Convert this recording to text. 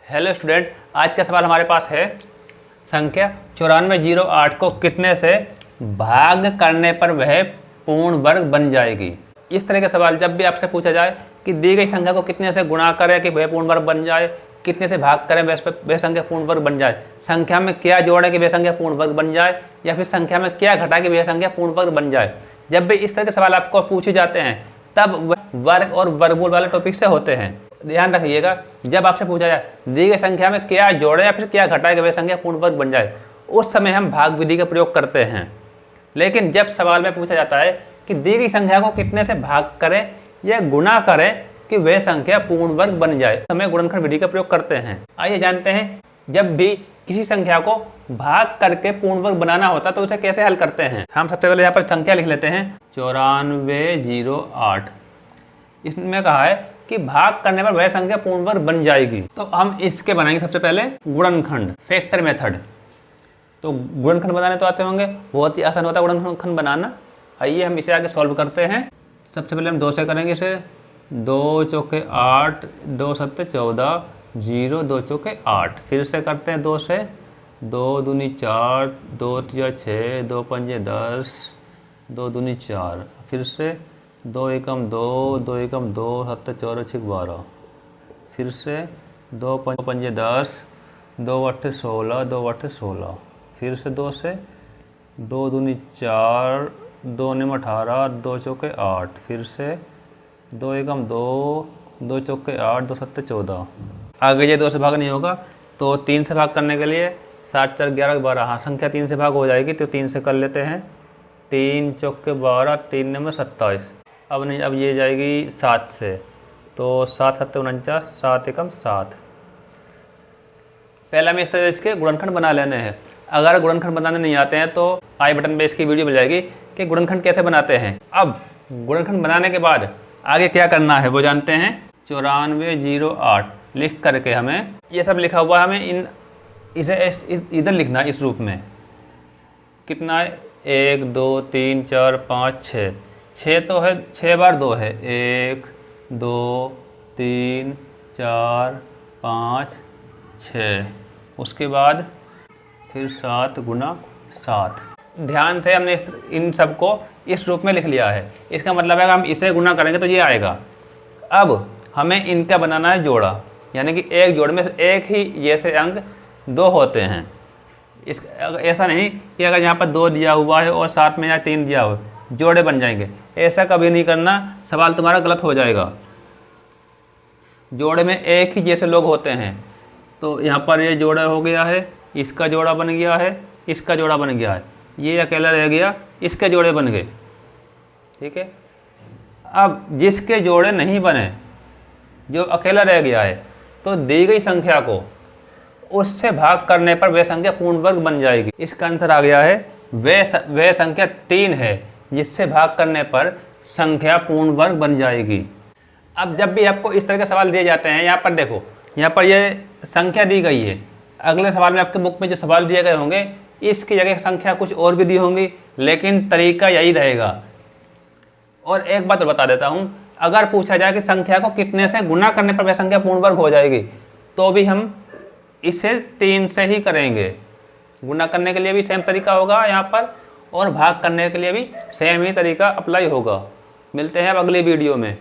Hello student, आज का सवाल हमारे पास है संख्या 9408 को कितने से भाग करने पर वह पूर्ण वर्ग बन जाएगी। इस तरह के सवाल जब भी आपसे पूछा जाए कि दी गई संख्या को कितने से गुणा करें कि वह पूर्ण वर्ग बन जाए, कितने से भाग करें वह संख्या पूर्ण वर्ग बन जाए, संख्या में क्या जोड़ें कि वह संख्या पूर्ण वर्ग बन जाए, या फिर संख्या में क्या घटाएं कि वह संख्या पूर्ण वर्ग बन जाए, जब भी इस तरह के सवाल आपको पूछे जाते हैं तब वर्ग और वर्गमूल वाले टॉपिक से होते हैं। ध्यान रखिएगा, जब आपसे पूछा जाए दी गई संख्या में क्या जोड़े या फिर क्या घटाए कि वह संख्या पूर्ण वर्ग बन जाए, उस समय हम भाग विधि का प्रयोग करते हैं। लेकिन जब सवाल में पूछा जाता है कि दी गई संख्या को कितने से भाग करें या गुणा करें कि वह संख्या पूर्ण वर्ग बन जाए, समय गुणनखंड विधि का प्रयोग करते हैं। आइए जानते हैं, जब भी किसी संख्या को भाग करके पूर्ण वर्ग बनाना होता है तो उसे कैसे हल करते हैं। हम सबसे पहले यहाँ पर संख्या लिख लेते हैं 9408। इसमें कहा है कि भाग करने पर वह संख्या पूर्ण वर्ग बन जाएगी, तो हम इसके बनाएंगे सबसे पहले गुणनखंड, फैक्टर मेथड। तो गुणनखंड बनाने तो आते होंगे, बहुत ही आसान होता है गुणनखंड बनाना। आइए हम इसे आगे सॉल्व करते हैं। सबसे पहले हम 2 से करेंगे इसे। 2 चौके 8, 2 सत्ते 14, 0 2 चौके 8। फिर से करते हैं 2 से। 2 दूनी 4, 2 तिया 6, 2 पंजे 10, 2 दूनी 4। फिर से 2 एकम 2, 2 एकम 2, 7 4 6 12। फिर से 2 पंजे 10, 2 अट्ठे 16, 2 अट्ठे 16। फिर से 2 से। 2 दूनी 4, 2 निम 18, 2 चौके 8। फिर से 2 एकम 2, 2 चौके 8, 2 सत्ते 14। आगे ये 2 से भाग नहीं होगा तो 3 से भाग करने के लिए 7 4 11 12। हाँ, संख्या 3 से भाग हो जाएगी तो 3 से कर लेते हैं। 3 चौके 12, 3 निम 27। अब नहीं, अब ये जाएगी 7 से, तो 7 7 49, 7 एकम 7। पहला में इस तरह इसके गुणनखंड बना लेने हैं। अगर गुणनखंड बनाने नहीं आते हैं तो आई बटन पे इसकी वीडियो मिल जाएगी कि गुणनखंड कैसे बनाते हैं। अब गुणनखंड बनाने के बाद आगे क्या करना है वो जानते हैं। 9408 लिख करके हमें ये सब लिखा हुआ है, हमें इसे इधर लिखना है इस रूप में। कितना है? 1 2 3 4 5 6। 6 तो है, 6 बार 2 है। 1 2 3 4 5 6। उसके बाद फिर 7 गुना 7। ध्यान से हमने इन सबको इस रूप में लिख लिया है। इसका मतलब है कि हम इसे गुना करेंगे तो ये आएगा। अब हमें इनका बनाना है जोड़ा, यानी कि एक जोड़ में एक ही जैसे अंक 2 होते हैं। इस ऐसा नहीं कि अगर यहाँ पर 2 दिया हुआ है और साथ में या 3 दिया हुआ है जोड़े बन जाएंगे, ऐसा कभी नहीं करना, सवाल तुम्हारा गलत हो जाएगा। जोड़े में एक ही जैसे लोग होते हैं, तो यहाँ पर ये जोड़ा हो गया है, इसका जोड़ा बन गया है, इसका जोड़ा बन गया है, ये अकेला रह गया, इसके जोड़े बन गए। ठीक है। अब जिसके जोड़े नहीं बने, जो अकेला रह गया है, तो दी गई संख्या को उससे भाग करने पर वह संख्या पूर्ण वर्ग बन जाएगी। इसका आंसर आ गया है वह संख्या 3 है जिससे भाग करने पर संख्या पूर्ण वर्ग बन जाएगी। अब जब भी आपको इस तरह के सवाल दिए जाते हैं, यहाँ पर देखो, यहाँ पर ये संख्या दी गई है, अगले सवाल में आपके बुक में जो सवाल दिए गए होंगे इसकी जगह संख्या कुछ और भी दी होंगी, लेकिन तरीका यही रहेगा। और एक बात बता देता हूँ, अगर पूछा जाए कि संख्या को कितने से गुना करने पर वह संख्या पूर्ण वर्ग हो जाएगी, तो भी हम इसे 3 से ही करेंगे। गुना करने के लिए भी सेम तरीका होगा यहाँ पर, और भाग करने के लिए भी सेम ही तरीका अप्लाई होगा। मिलते हैं अब अगली वीडियो में।